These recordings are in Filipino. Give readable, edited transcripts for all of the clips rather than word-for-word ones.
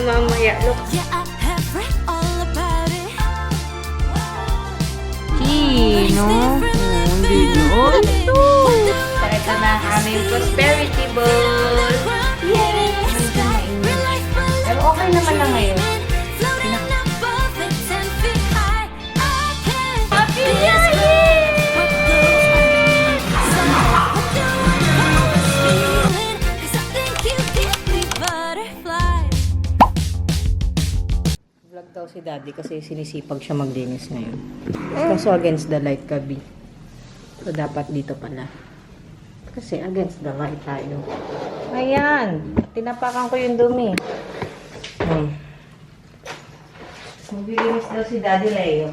mamaya. Look. No? Hindi no. Ito na ang aming prosperity bowl. Yay! Pero okay naman na ngayon. Happy New Year! Vlog daw si Daddy kasi sinisipag siya maglinis ngayon. Kaso against the light gabi. So, dapat dito pala. Kasi against the light tayo. Ayan. Tinapakan ko yung dumi. Maglilinis daw si Daddy Leo.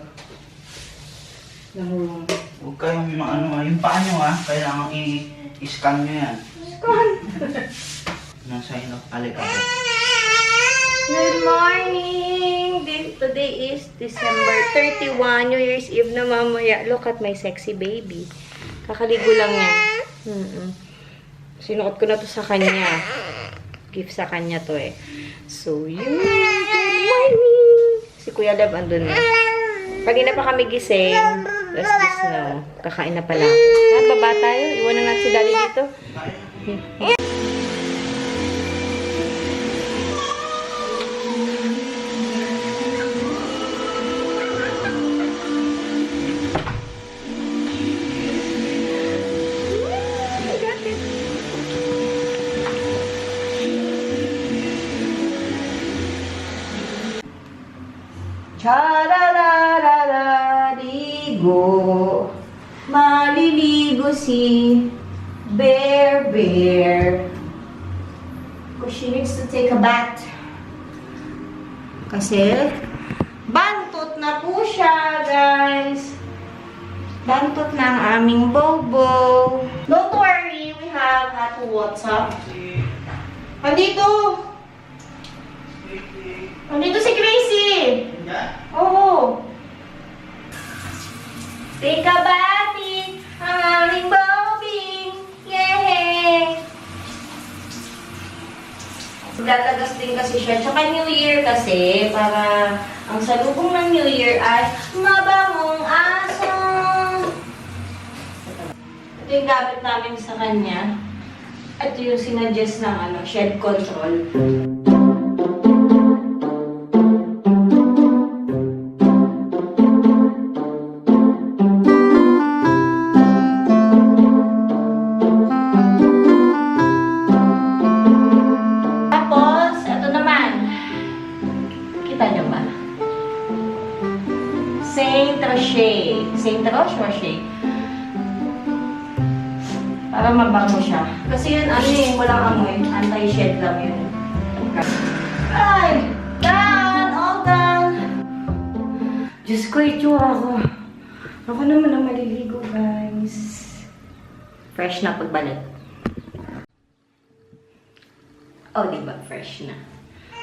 Huwag kayong yung paa nyo kailangan i-scan nyo yan. Scan? No sign of alikabok. Good morning! Today is December 31, New Year's Eve na mamaya. Look at my sexy baby. Kakaligo lang yan. Sinuot ko na to sa kanya. Gift sa kanya to eh. So, yun. Good morning! Si Kuya Lab andun na. Kanina pa kami gising. Let's just know. Kakain na pala ako. Baba tayo. Iwanan natin si Daddy dito. Ligo. Maliligo si Bear. Because she needs to take a bath. Kasi bantot na po siya, guys. Bantot na ang aming bobo. Don't worry, we have hot water. Andito si Gracie. Oo. Take a bath, ang aming bobing. Yay! Dadagas din kasi siya. Tsaka New Year kasi, para ang salubong ng New Year ay mabangong aso. Ito yung gamit namin sa kanya. Ito yung sinadjust ng shed control. Saint Roche. Para mabango siya. Kasi yun, walang amoy. Anti-shed lang yun. Ay! Done! All done! Diyos ko, itsura ko. Ako naman ang maliligo, guys. Fresh na pagbalik. Oh, diba? Fresh na.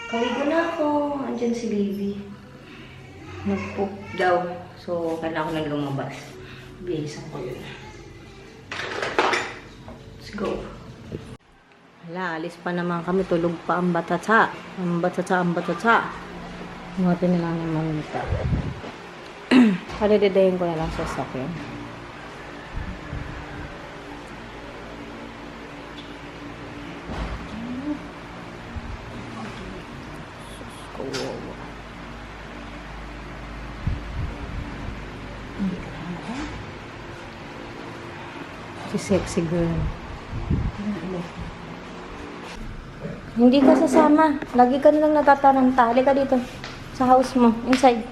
Kaligo na ako. Andyan si baby. Nag-poop daw. So, kailangan ko na lumabas. Bihisan ko yun. Let's go. Hala, alis pa naman kami. Tulog pa ang batata. Ang batata. Ngatin na lang yung mamita. Halidedayin ko na lang sa sakyan. Si sexy girl. Hindi ka sasama. Lagi ka nilang natataranta. Halika dito. Sa house mo. Inside.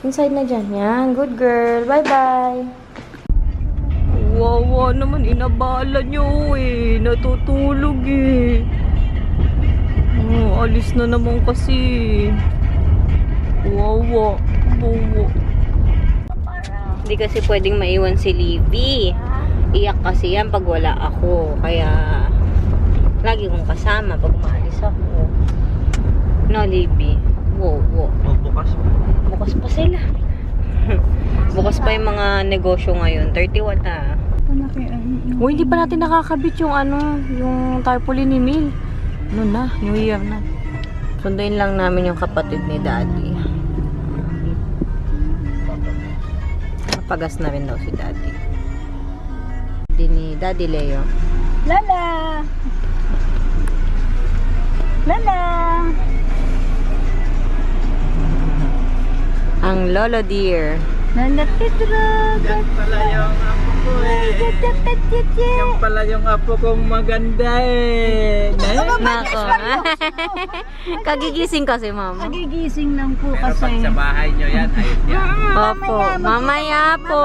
Inside na dyan. Yan. Good girl. Bye-bye. Wawa naman. Inabala nyo eh. Natutulog eh. Oh, alis na naman kasi. Wawa. Wawa. Hindi kasi pwedeng maiwan si Libby. Iyak kasi yan pag wala ako. Kaya, lagi kong kasama pag maalis ako. No, Libby? Wow. Bukas pa. Bukas pa sila. Bukas pa yung mga negosyo ngayon. 31 na. Hindi pa natin nakakabit yung yung tarpaulin ni Mil. Ano na? New Year na. Sunduin lang namin yung kapatid ni Daddy. Napagas na rin daw si Daddy. Hindi ni Daddy Leo. Lala! Lala! Ang Lolo Deer. Lala Pedro! Yan pala yung apo ko eh. Yan pala yung apo kong maganda eh. Nako. Kagigising kasi, Mama. Nagigising lang po Pero pag kasi. sa bahay nyo yan, ayun yan. Opo. Mamaya po.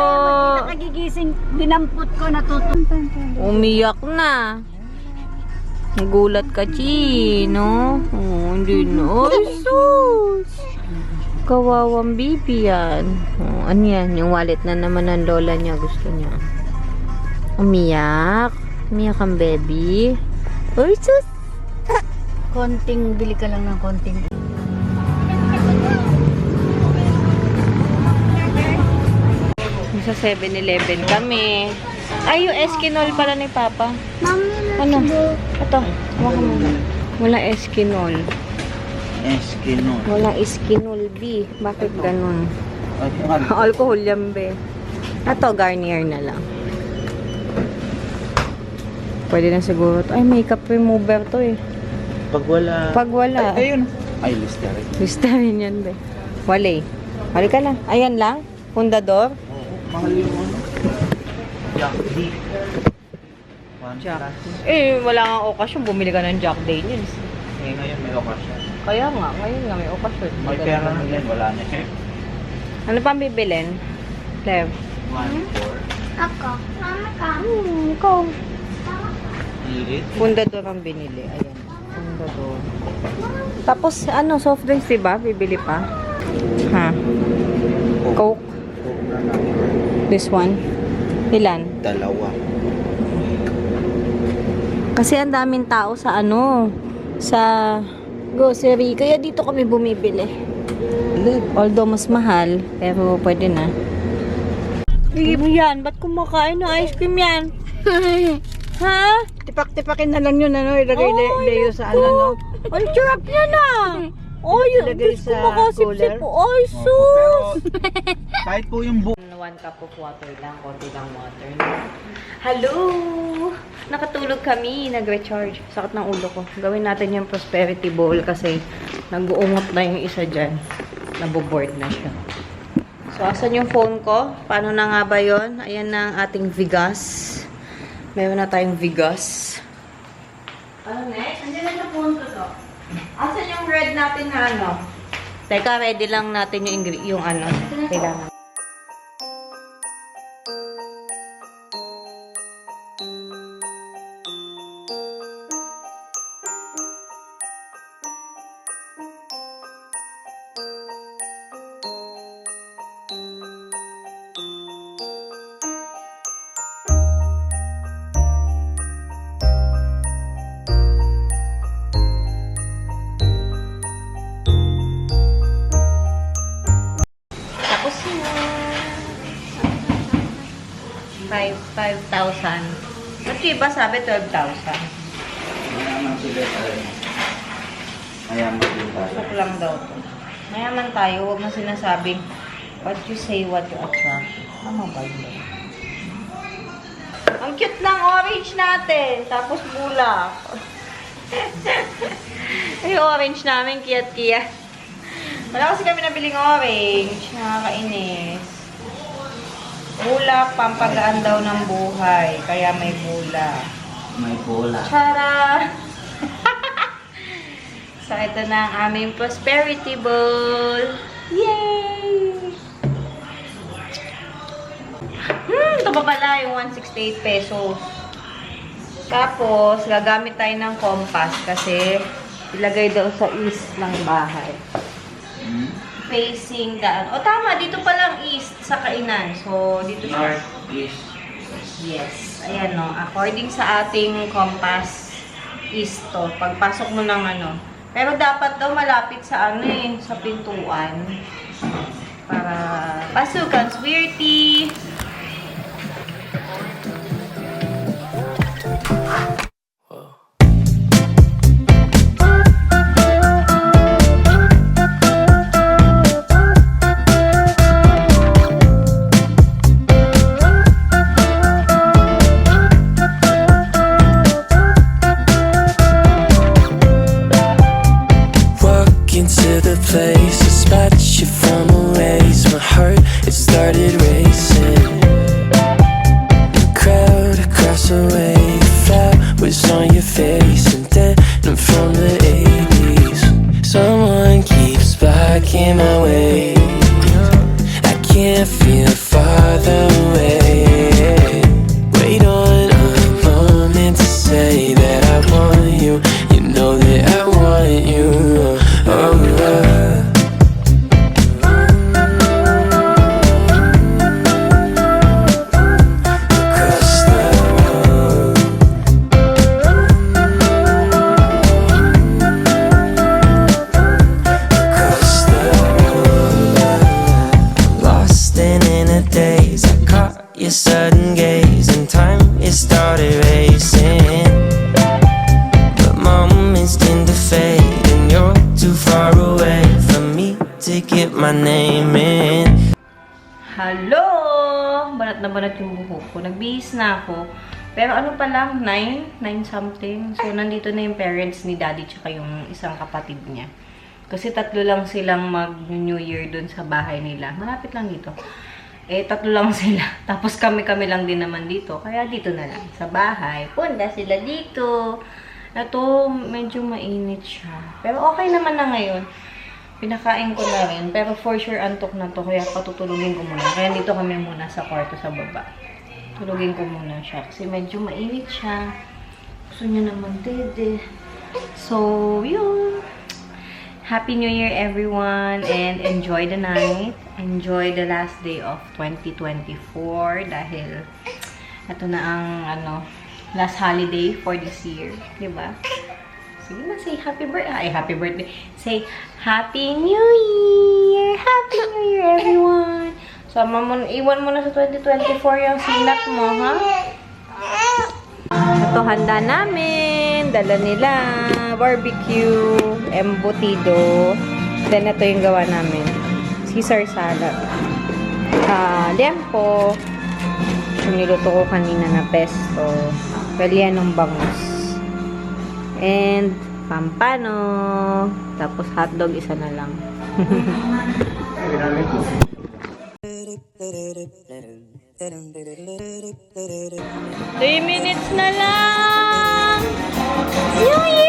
Nagigising, dinampot ko, natutuntan ko. Umiyak na. Nagulat ka, Chi, no? Oh, hindi na. Ay, sus! Kawawang baby yan. Oh, ano yan? Yung wallet na naman ng lola niya. Gusto niya. Umiyak. Umiyak ang baby. Ay, sus! Konting, bili ka lang ng konting. Sa 7-Eleven kami. Ay, yung Eskinol pala ni Papa. Ano? Ito. Hawa ka muna. Walang Eskinol. Eskinol. Walang Eskinol, B. Bakit ganun? Ay, ano? Alcohol yan, be. Ito, Garnier na lang. Pwede na siguro. Ay, makeup remover to eh. Pag wala. Pag wala. Ay, ayun. Ay, Listerine. Listerine yan, be. Wala eh. Halika lang. Ayan lang. Fundador. Oo, mahal yung ano. Jack D. Jack. Eh, wala nga okasyon. Bumili ka ng Jack Daniels. Eh, ngayon may okasyon. Kaya nga, ngayon nga may okasyon. May pera na yan, wala na siya. Ano pang bibilin? Clev. 1, 4. Ako. Mama ka. Ikaw. Lilit. Fundador ang binili. Ayan. Fundador. Tapos, ano, soft drinks, diba? Bibili pa. Ha? Coke. This one. Ilan? Dalawa. Kasi ang daming tao sa ano, sa grocery. Kaya dito kami bumibili. Although mas mahal, pero pwede na. Ano yan? Ba't kumakain ng ice cream yan? Ha? Tipak-tipakin na lang yun, ano, ilagay Oh, Leo sa ano, no? Ang sarap niya na! Oh, yun. Ilagay Diyos ko, sa makasip-sip cooler. po. Ay, sus! Kahit po yung buo. 1 cup of water lang, konti lang water. Hello! Nakatulog kami, nag-recharge. Sakit ng ulo ko. Gawin natin yung prosperity bowl kasi nag-uungot na yung isa dyan. Naboboard na siya. So, asan yung phone ko? Paano na nga ba yun? Ayan na ang ating Vigas. Meron na tayong Vigas. Ano next? Andiyan na yung phone ko to. Asan yung red natin na ano? Teka, ready lang natin yung ano. Kailangan. Tapos na. 5,000. Ba't yung iba sabi 12,000? Mayaman sila tayo. Mayaman din tayo. Joke lang daw to. Mayaman tayo, huwag mo sinasabing what you say, what you attract. Tama ba yun? Ang cute ng orange natin. Tapos bulak. Yung orange namin, kiyat-kiyat. Wala kasi kami nabiling orange. Nakakainis. Bulak, pampagaan daw ng buhay. Kaya may bulak. May bola. Tara! So, ito na ang aming prosperity bowl. Yay! Ito pa pala yung 168 pesos. Tapos, gagamit tayo ng compass kasi ilagay daw sa east ng bahay. Facing daan. O tama, dito palang east sa kainan. So, dito siya. North, east. Yes. Ayan no. According sa ating compass, east to. Pagpasok mo ng ano. Pero dapat daw malapit sa ano eh, sa pintuan. Para pasukan, swerte. place, a spot you from a ways. My heart, it started racing. The crowd across the way, the flowers on your face, and then I'm from the 80s. Someone keeps blocking my way. I can't feel farther away. Wait on a moment to say that I want you. You know that I want you. Across the road. Across the road. Lost and in a daze, I caught your sudden gaze, and time it started racing. But moments tend to fade, and you're too far away from me to get my name in. Hello! Banat na banat yung buhok ko. Nagbihis na ako. Pero ano pa lang, 9 something. So, nandito na yung parents ni daddy tsaka yung isang kapatid niya. Kasi tatlo lang silang mag-New Year dun sa bahay nila. Malapit lang dito. Eh, tatlo lang sila. Tapos kami lang din naman dito. Kaya dito na lang. Sa bahay. Punta sila dito. Ito, medyo mainit siya. Pero okay naman na ngayon. Pinakain ko na rin. Pero for sure, antok na to. Kaya patutulungin ko muna. Kaya dito kami muna sa kwarto sa baba. Tulugin ko muna siya. Kasi medyo mainit siya. Gusto niya naman dede. So, yun. Happy New Year, everyone. And enjoy the night. Enjoy the last day of 2024. Dahil ito na ang last holiday for this year. Diba? Sige na, say happy birthday. Ay, happy birthday. Say, Happy New Year! Happy New Year, everyone! So, iwan mo na sa 2024 yung sinat mo, ha? Ito, handa namin. Dala nila. Barbecue. Embutido. Then, ito yung gawa namin. Caesar salad. Liempo. Yung niluto ko kanina na pesto. Pwede yan ng bangus. And pampano. Tapos hotdog, isa na lang. 3 minutes na lang! New Year!